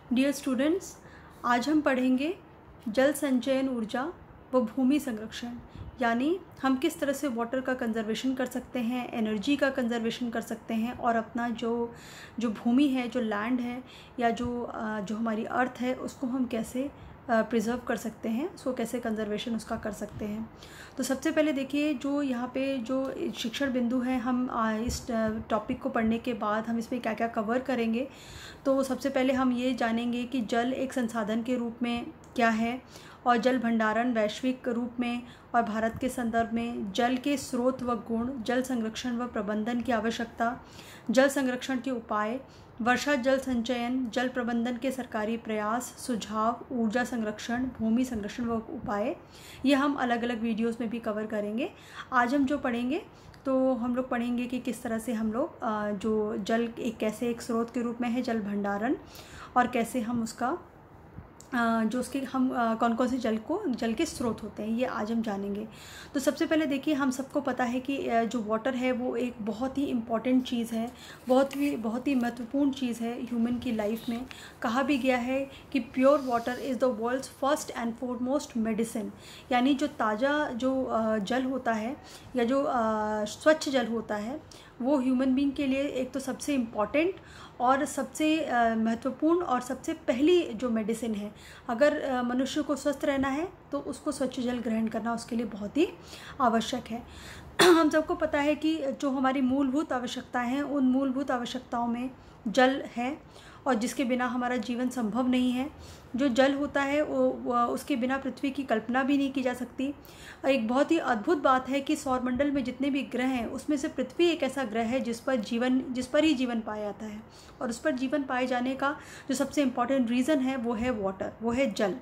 Dear students, आज हम पढ़ेंगे जल संचयन ऊर्जा व भूमि संरक्षण, यानी हम किस तरह से वाटर का कंजर्वेशन कर सकते हैं, एनर्जी का कंजर्वेशन कर सकते हैं और अपना जो भूमि है, जो लैंड है या जो हमारी अर्थ है, उसको हम कैसे प्रिजर्व कर सकते हैं, उसको कैसे कंजर्वेशन उसका कर सकते हैं। तो सबसे पहले देखिए, जो यहाँ पे जो शिक्षण बिंदु है, हम इस टॉपिक को पढ़ने के बाद हम इसमें क्या क्या कवर करेंगे। तो सबसे पहले हम ये जानेंगे कि जल एक संसाधन के रूप में क्या है और जल भंडारण वैश्विक रूप में और भारत के संदर्भ में, जल के स्रोत व गुण, जल संरक्षण व प्रबंधन की आवश्यकता, जल संरक्षण के उपाय, वर्षा जल संचयन, जल प्रबंधन के सरकारी प्रयास, सुझाव, ऊर्जा संरक्षण, भूमि संरक्षण व उपाय। ये हम अलग अलग वीडियोस में भी कवर करेंगे। आज हम जो पढ़ेंगे तो हम लोग पढ़ेंगे कि किस तरह से हम लोग जो जल कैसे एक स्रोत के रूप में है जल भंडारण, और कैसे हम उसका जो उसके हम कौन कौन से जल के स्रोत होते हैं, ये आज हम जानेंगे। तो सबसे पहले देखिए, हम सबको पता है कि जो वाटर है वो एक बहुत ही इम्पॉर्टेंट चीज़ है, बहुत ही महत्वपूर्ण चीज़ है ह्यूमन की लाइफ में। कहा भी गया है कि pure water is the world's first and foremost medicine, यानी जो ताज़ा जो जल होता है या जो स्वच्छ जल होता है वो ह्यूमन बीइंग के लिए एक तो सबसे इम्पॉर्टेंट और सबसे महत्वपूर्ण और सबसे पहली जो मेडिसिन है। अगर मनुष्य को स्वस्थ रहना है तो उसको स्वच्छ जल ग्रहण करना उसके लिए बहुत ही आवश्यक है। हम सबको पता है कि जो हमारी मूलभूत आवश्यकताएं हैं, उन मूलभूत आवश्यकताओं में जल है और जिसके बिना हमारा जीवन संभव नहीं है। जो जल होता है वो उसके बिना पृथ्वी की कल्पना भी नहीं की जा सकती। और एक बहुत ही अद्भुत बात है कि सौरमंडल में जितने भी ग्रह हैं उसमें से पृथ्वी एक ऐसा ग्रह है जिस पर ही जीवन पाया जाता है, और उस पर जीवन पाए जाने का जो सबसे इम्पॉर्टेंट रीज़न है वो है वाटर, वो है जल।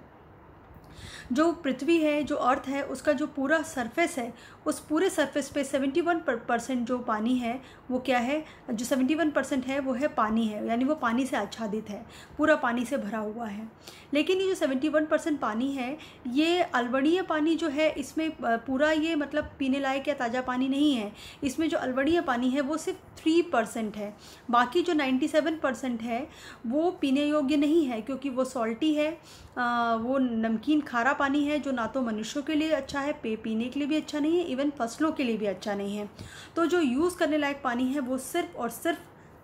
जो पृथ्वी है, जो अर्थ है, उसका जो पूरा सरफेस है, उस पूरे सरफेस पे 71% जो पानी है वो क्या है, जो 71% है वो है पानी है, यानी वो पानी से आच्छादित है, पूरा पानी से भरा हुआ है। लेकिन ये जो 71% पानी है, ये अलवणीय पानी जो है, इसमें पूरा ये मतलब पीने लायक या ताज़ा पानी नहीं है। इसमें जो अलवणीय पानी है वो सिर्फ 3% है। बाकी जो 97% है वो पीने योग्य नहीं है, क्योंकि वो सॉल्टी है, वो नमकीन खारा पानी है, जो ना तो मनुष्यों के लिए अच्छा है, पीने के लिए भी अच्छा नहीं है, इवन फसलों के लिए भी अच्छा नहीं है। तो जो यूज़ करने लायक पानी है वो सिर्फ और सिर्फ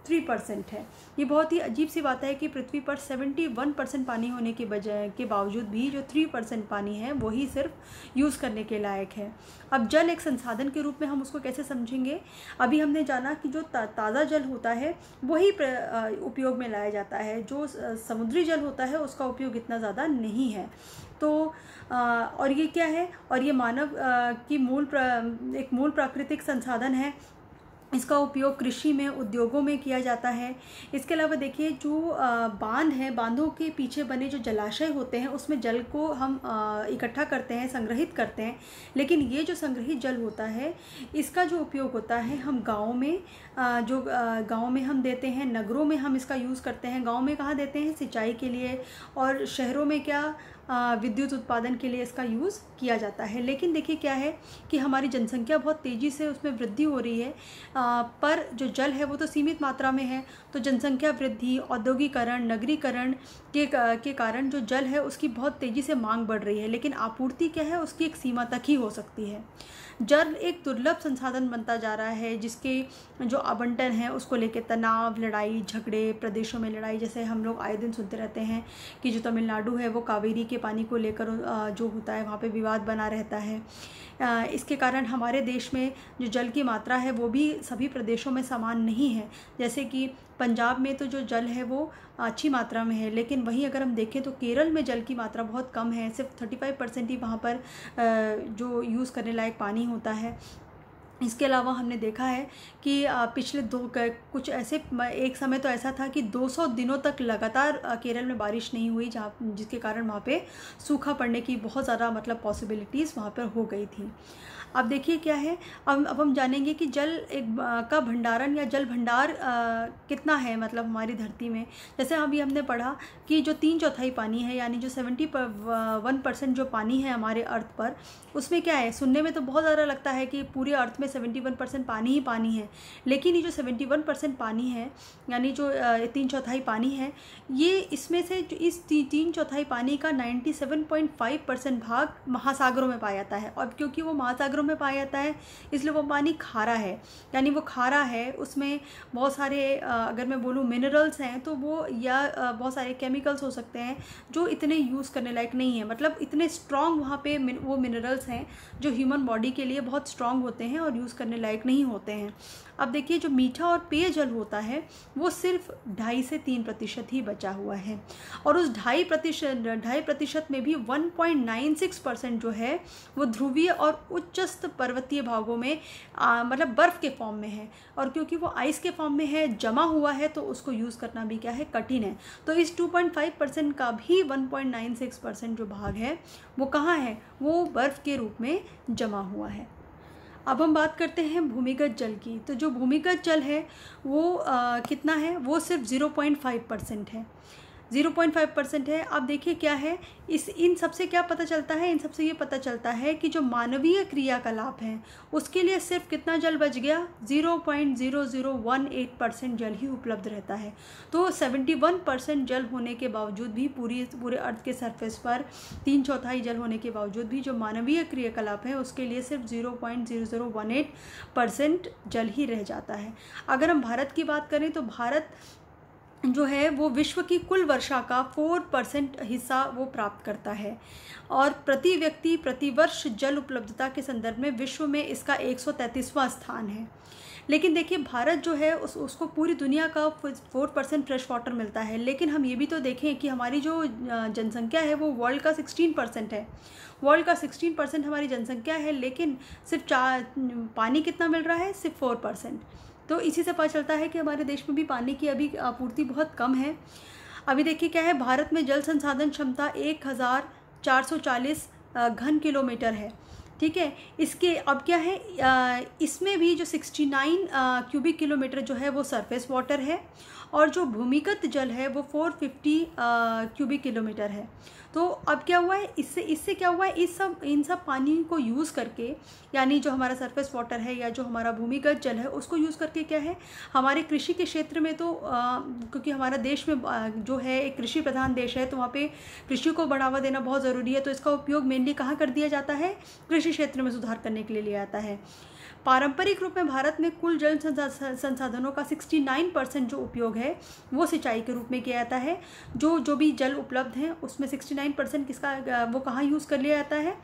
3% है। ये बहुत ही अजीब सी बात है कि पृथ्वी पर 71% पानी होने के बावजूद भी जो 3% पानी है वही सिर्फ यूज़ करने के लायक है। अब जल एक संसाधन के रूप में हम उसको कैसे समझेंगे। अभी हमने जाना कि जो ताज़ा जल होता है वही उपयोग में लाया जाता है, जो समुद्री जल होता है उसका उपयोग इतना ज़्यादा नहीं है। तो और ये क्या है, और ये मानव की एक मूल प्राकृतिक संसाधन है। इसका उपयोग कृषि में, उद्योगों में किया जाता है। इसके अलावा देखिए, जो बांध है, बांधों के पीछे बने जो जलाशय होते हैं उसमें जल को हम इकट्ठा करते हैं, संग्रहित करते हैं। लेकिन ये जो संग्रहित जल होता है इसका जो उपयोग होता है हम गाँव में गाँव में हम देते हैं, नगरों में हम इसका यूज़ करते हैं। गाँव में कहाँ देते हैं, सिंचाई के लिए, और शहरों में क्या, विद्युत उत्पादन के लिए इसका यूज़ किया जाता है। लेकिन देखिए क्या है कि हमारी जनसंख्या बहुत तेज़ी से उसमें वृद्धि हो रही है, पर जो जल है वो तो सीमित मात्रा में है। तो जनसंख्या वृद्धि, औद्योगिकरण, नगरीकरण के कारण जो जल है उसकी बहुत तेज़ी से मांग बढ़ रही है, लेकिन आपूर्ति क्या है, उसकी एक सीमा तक ही हो सकती है। जल एक दुर्लभ संसाधन बनता जा रहा है, जिसके जो आवंटन है उसको लेकर तनाव, लड़ाई झगड़े, प्रदेशों में लड़ाई, जैसे हम लोग आए दिन सुनते रहते हैं कि जो तमिलनाडु है वो कावेरी के पानी को लेकर जो होता है वहाँ पे विवाद बना रहता है। इसके कारण हमारे देश में जो जल की मात्रा है वो भी सभी प्रदेशों में समान नहीं है। जैसे कि पंजाब में तो जो जल है वो अच्छी मात्रा में है, लेकिन वहीं अगर हम देखें तो केरल में जल की मात्रा बहुत कम है, सिर्फ 35% ही वहाँ पर जो यूज़ करने लायक पानी होता है। इसके अलावा हमने देखा है कि पिछले कुछ ऐसे एक समय तो ऐसा था कि 200 दिनों तक लगातार केरल में बारिश नहीं हुई, जिसके कारण वहाँ पे सूखा पड़ने की बहुत ज़्यादा मतलब पॉसिबिलिटीज़ वहाँ पर हो गई थी। अब देखिए क्या है, अब हम जानेंगे कि जल का भंडारण या जल भंडार कितना है मतलब हमारी धरती में। जैसे अभी हमने पढ़ा कि जो 3/4 पानी है, यानी जो 71% जो पानी है हमारे अर्थ पर, उसमें क्या है, सुनने में तो बहुत ज़्यादा लगता है कि पूरे अर्थ में 71% पानी ही पानी है, लेकिन ये जो 71% पानी है, यानी जो 3/4 पानी है, ये इसमें से जो इस 3/4 पानी का 97.5% भाग महासागरों में पाया जाता है। और क्योंकि वो महासागरों में पाया जाता है इसलिए वो पानी खारा है, यानी वो खारा है, उसमें बहुत सारे अगर मैं बोलूँ मिनरल्स हैं तो वो, या बहुत सारे केमिकल्स हो सकते हैं जो इतने यूज़ करने लायक नहीं है, मतलब इतने स्ट्रॉन्ग वहाँ पे वो मिनरल्स हैं जो ह्यूमन बॉडी के लिए बहुत स्ट्रॉन्ग होते हैं और यूज़ करने लायक नहीं होते हैं। अब देखिए जो मीठा और पेय जल होता है वो सिर्फ 2.5 से 3% ही बचा हुआ है, और उस 2.5% में भी 1.96% जो है वो ध्रुवीय और उच्चस्थ पर्वतीय भागों में मतलब बर्फ़ के फॉर्म में है, और क्योंकि वो आइस के फॉर्म में है, जमा हुआ है, तो उसको यूज़ करना भी क्या है, कठिन है। तो इस 2.5% का भी 1.96% जो भाग है वो कहाँ है, वो बर्फ़ के रूप में जमा हुआ है। अब हम बात करते हैं भूमिगत जल की। तो जो भूमिगत जल है वो कितना है, वो सिर्फ 0.5% है, 0.5% है। अब देखिए क्या है, इन सब से क्या पता चलता है, इन सब से ये पता चलता है कि जो मानवीय क्रियाकलाप हैं उसके लिए सिर्फ कितना जल बच गया, 0.0018% जल ही उपलब्ध रहता है। तो 71% जल होने के बावजूद भी, पूरे अर्थ के सरफेस पर 3/4 जल होने के बावजूद भी जो मानवीय क्रियाकलाप है उसके लिए सिर्फ 0.0018% जल ही रह जाता है। अगर हम भारत की बात करें तो भारत जो है वो विश्व की कुल वर्षा का 4% हिस्सा वो प्राप्त करता है, और प्रति व्यक्ति प्रति वर्ष जल उपलब्धता के संदर्भ में विश्व में इसका 133वां स्थान है। लेकिन देखिए भारत जो है उसको पूरी दुनिया का 4% फ्रेश वाटर मिलता है, लेकिन हम ये भी तो देखें कि हमारी जो जनसंख्या है वो वर्ल्ड का 16% है, वर्ल्ड का 16% हमारी जनसंख्या है, लेकिन सिर्फ पानी कितना मिल रहा है, सिर्फ 4%। तो इसी से पता चलता है कि हमारे देश में भी पानी की अभी आपूर्ति बहुत कम है। अभी देखिए क्या है, भारत में जल संसाधन क्षमता 1440 घन किलोमीटर है, ठीक है। इसके अब क्या है, इसमें भी जो 69 क्यूबिक किलोमीटर जो है वो सरफेस वाटर है, और जो भूमिगत जल है वो 450 क्यूबिक किलोमीटर है। तो अब क्या हुआ है, इससे क्या हुआ है, इन सब पानी को यूज़ करके, यानी जो हमारा सरफेस वाटर है या जो हमारा भूमिगत जल है उसको यूज़ करके क्या है, हमारे कृषि के क्षेत्र में तो क्योंकि हमारा देश में जो है एक कृषि प्रधान देश है, तो वहाँ पे कृषि को बढ़ावा देना बहुत ज़रूरी है। तो इसका उपयोग मेनली कहाँ कर दिया जाता है, कृषि क्षेत्र में सुधार करने के लिए लिया जाता है। पारंपरिक रूप में भारत में कुल जल संसाधनों का 69% जो उपयोग है वो सिंचाई के रूप में किया जाता है। जो भी जल उपलब्ध हैं उसमें 69% किसका वो कहाँ यूज़ कर लिया जाता है,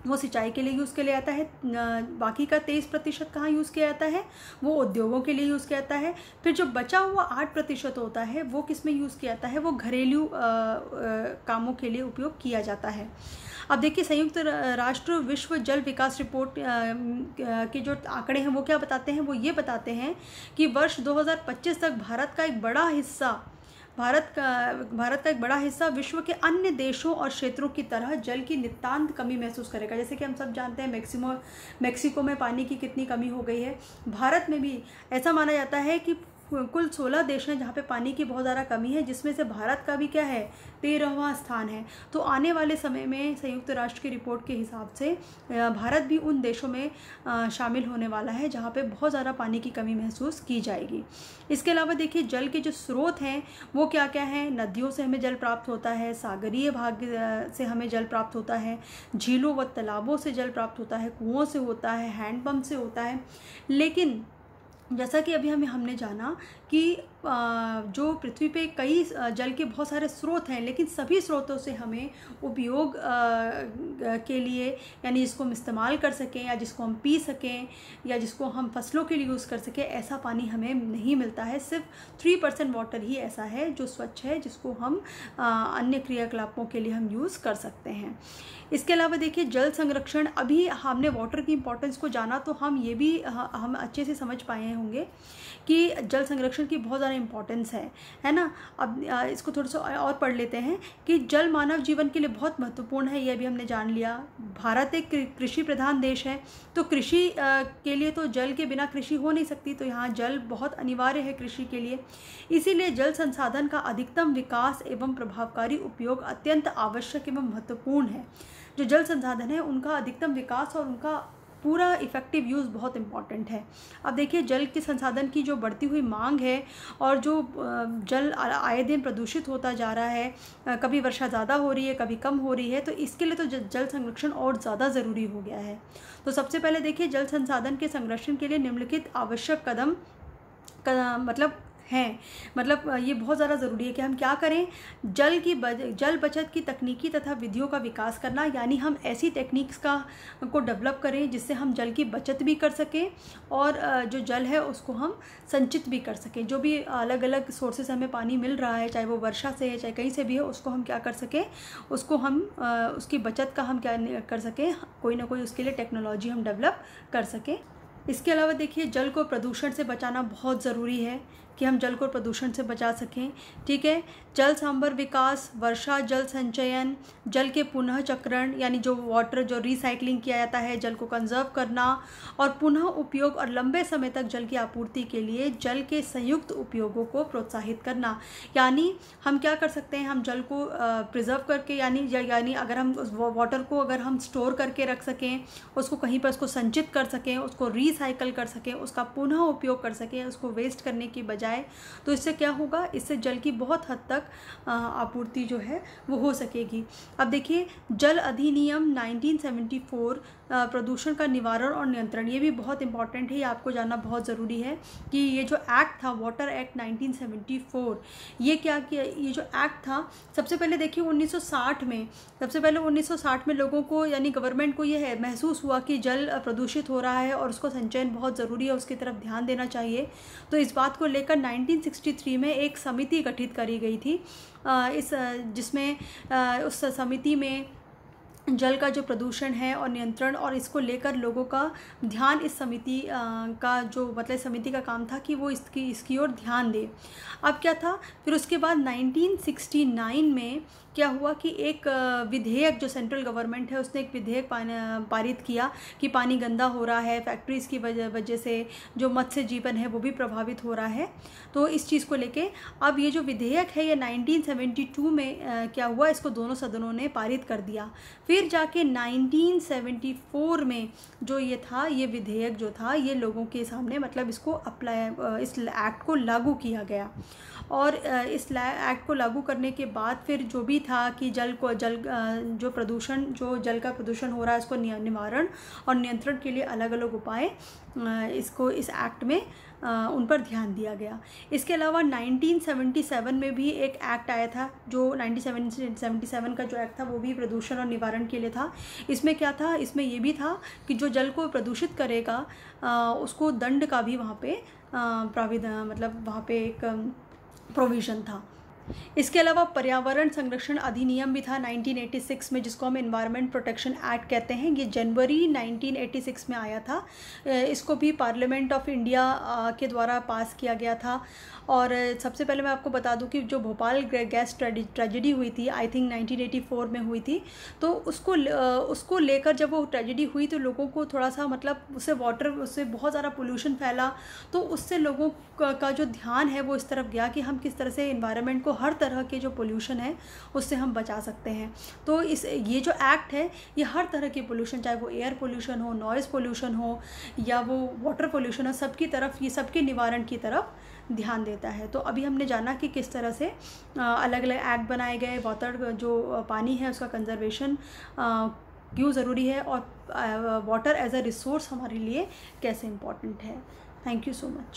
वो सिंचाई के लिए यूज़ किया जाता है। बाकी का 23% कहाँ यूज़ किया जाता है, वो उद्योगों के लिए यूज़ किया जाता है। फिर जो बचा हुआ 8% होता है वो किस में यूज़ किया जाता है, वो घरेलू कामों के लिए उपयोग किया जाता है। अब देखिए संयुक्त राष्ट्र विश्व जल विकास रिपोर्ट के जो आंकड़े हैं वो क्या बताते हैं, वो ये बताते हैं कि वर्ष 2025 तक भारत का एक बड़ा हिस्सा विश्व के अन्य देशों और क्षेत्रों की तरह जल की नितांत कमी महसूस करेगा। जैसे कि हम सब जानते हैं मैक्सिको में पानी की कितनी कमी हो गई है, भारत में भी ऐसा माना जाता है कि कुल 16 देश हैं जहाँ पे पानी की बहुत ज़्यादा कमी है, जिसमें से भारत का भी क्या है, 13वां स्थान है। तो आने वाले समय में संयुक्त राष्ट्र की रिपोर्ट के हिसाब से भारत भी उन देशों में शामिल होने वाला है जहाँ पे बहुत ज़्यादा पानी की कमी महसूस की जाएगी। इसके अलावा देखिए जल के जो स्रोत हैं वो क्या क्या हैं, नदियों से हमें जल प्राप्त होता है, सागरीय भाग से हमें जल प्राप्त होता है, झीलों व तालाबों से जल प्राप्त होता है, कुओं से होता है, हैंडपम्प से होता है। लेकिन जैसा कि अभी हमने जाना कि जो पृथ्वी पे कई जल के बहुत सारे स्रोत हैं, लेकिन सभी स्रोतों से हमें उपयोग के लिए, यानी जिसको हम इस्तेमाल कर सकें या जिसको हम पी सकें या जिसको हम फसलों के लिए यूज़ कर सकें, ऐसा पानी हमें नहीं मिलता है। सिर्फ 3% वाटर ही ऐसा है जो स्वच्छ है, जिसको हम अन्य क्रियाकलापों के लिए हम यूज़ कर सकते हैं। इसके अलावा देखिए जल संरक्षण, अभी हमने वाटर की इम्पोर्टेंस को जाना तो हम ये भी हम अच्छे से समझ पाए होंगे कि जल संरक्षण की बहुत ज़्यादा इम्पोर्टेंस है ना। अब इसको थोड़ा सा और पढ़ लेते हैं कि जल मानव जीवन के लिए बहुत महत्वपूर्ण है, यह भी हमने जान लिया। भारत एक कृषि प्रधान देश है, तो कृषि के लिए तो जल के बिना कृषि हो नहीं सकती, तो यहाँ जल बहुत अनिवार्य है कृषि के लिए। इसीलिए जल संसाधन का अधिकतम विकास एवं प्रभावकारी उपयोग अत्यंत आवश्यक एवं महत्वपूर्ण है। जो जल संसाधन है उनका अधिकतम विकास और उनका पूरा इफ़ेक्टिव यूज़ बहुत इम्पॉर्टेंट है। अब देखिए, जल के संसाधन की जो बढ़ती हुई मांग है और जो जल आए दिन प्रदूषित होता जा रहा है, कभी वर्षा ज़्यादा हो रही है, कभी कम हो रही है, तो इसके लिए तो जल संरक्षण और ज़्यादा ज़रूरी हो गया है। तो सबसे पहले देखिए, जल संसाधन के संरक्षण के लिए निम्नलिखित आवश्यक कदम मतलब ये बहुत ज़्यादा ज़रूरी है कि हम क्या करें। जल बचत की तकनीकी तथा विधियों का विकास करना, यानी हम ऐसी टेक्निक्स को डेवलप करें जिससे हम जल की बचत भी कर सकें और जो जल है उसको हम संचित भी कर सकें। जो भी अलग अलग सोर्सेस हमें पानी मिल रहा है, चाहे वो वर्षा से है चाहे कहीं से भी है, उसको हम क्या कर सकें, उसको हम उसकी बचत का हम क्या कर सकें, कोई ना कोई उसके लिए टेक्नोलॉजी हम डेवलप कर सकें। इसके अलावा देखिए, जल को प्रदूषण से बचाना बहुत ज़रूरी है कि हम जल को प्रदूषण से बचा सकें। ठीक है, जल सांभर विकास, वर्षा जल संचयन, जल के पुनः चक्रण, यानी जो वाटर जो रिसाइकलिंग किया जाता है, जल को कंजर्व करना और पुनः उपयोग और लंबे समय तक जल की आपूर्ति के लिए जल के संयुक्त उपयोगों को प्रोत्साहित करना। यानी हम क्या कर सकते हैं, हम जल को प्रिजर्व करके, यानी अगर हम उस वाटर को अगर हम स्टोर करके रख सकें, उसको कहीं पर उसको संचित कर सकें, उसको रिसाइकल कर सकें, उसका पुनः उपयोग कर सकें, उसको वेस्ट करने की बजाय, तो इससे क्या होगा, इससे जल की बहुत हद तक आपूर्ति जो है वो हो सकेगी। अब देखिए, जल अधिनियम 1974 प्रदूषण का निवारण और नियंत्रण, ये भी बहुत इंपॉर्टेंट है, ये आपको जानना बहुत ज़रूरी है कि ये जो एक्ट था, वाटर एक्ट 1974, ये क्या किया, ये जो एक्ट था, सबसे पहले देखिए 1960 में लोगों को, यानी गवर्नमेंट को ये महसूस हुआ कि जल प्रदूषित हो रहा है और उसको संचयन बहुत ज़रूरी है, उसकी तरफ ध्यान देना चाहिए। तो इस बात को लेकर 1963 में एक समिति गठित करी गई थी, जिसमें उस समिति में जल का जो प्रदूषण है और नियंत्रण और इसको लेकर लोगों का ध्यान, इस समिति का जो मतलब समिति का काम था कि वो इसकी ओर ध्यान दे। अब क्या था, फिर उसके बाद 1969 में क्या हुआ कि एक विधेयक, जो सेंट्रल गवर्नमेंट है उसने एक विधेयक पारित किया कि पानी गंदा हो रहा है, फैक्ट्रीज़ की वजह से जो मत्स्य जीवन है वो भी प्रभावित हो रहा है। तो इस चीज़ को लेके अब ये जो विधेयक है ये 1972 में क्या हुआ, इसको दोनों सदनों ने पारित कर दिया। फिर जाके 1974 में जो ये था, ये विधेयक जो था, ये लोगों के सामने मतलब इसको अप्लाई, इस एक्ट को लागू किया गया। और इस एक्ट को लागू करने के बाद फिर जो भी था कि जल जो जल का प्रदूषण हो रहा है, इसको निवारण और नियंत्रण के लिए अलग अलग उपाय इसको इस एक्ट में उन पर ध्यान दिया गया। इसके अलावा 1977 में भी एक एक्ट आया था, जो 1977 का जो एक्ट था वो भी प्रदूषण और निवारण के लिए था। इसमें क्या था, इसमें ये भी था कि जो जल को प्रदूषित करेगा उसको दंड का भी वहाँ पे प्राविधान, मतलब वहाँ पे एक प्रोविज़न था। इसके अलावा पर्यावरण संरक्षण अधिनियम भी था 1986 में, जिसको हम एनवायरनमेंट प्रोटेक्शन एक्ट कहते हैं। ये जनवरी 1986 में आया था। इसको भी पार्लियामेंट ऑफ इंडिया के द्वारा पास किया गया था। और सबसे पहले मैं आपको बता दूं कि जो भोपाल गैस ट्रेजेडी हुई थी, आई थिंक 1984 में हुई थी, तो उसको लेकर जब वो ट्रेजेडी हुई तो लोगों को थोड़ा सा मतलब उससे बहुत ज़्यादा पोल्यूशन फैला, तो उससे लोगों का जो ध्यान है वो इस तरफ गया कि हम किस तरह से एनवायरनमेंट को, हर तरह के जो पोल्यूशन है उससे हम बचा सकते हैं। तो ये जो एक्ट है ये हर तरह के पोल्यूशन, चाहे वो एयर पोल्यूशन हो, नॉइज़ पोल्यूशन हो या वो वाटर पोल्यूशन हो, सबकी तरफ, ये सबके निवारण की तरफ ध्यान देता है। तो अभी हमने जाना कि किस तरह से अलग अलग एक्ट बनाए गए, वाटर जो पानी है उसका कंजर्वेशन क्यों ज़रूरी है और वाटर एज अ रिसोर्स हमारे लिए कैसे इम्पॉर्टेंट है। Thank you so much.